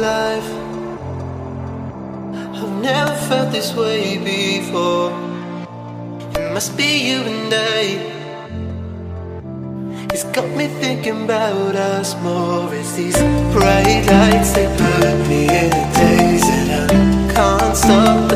life. I've never felt this way before. It must be you and I. It's got me thinking about us more. It's these bright lights, they put me in a daze, and I can't stop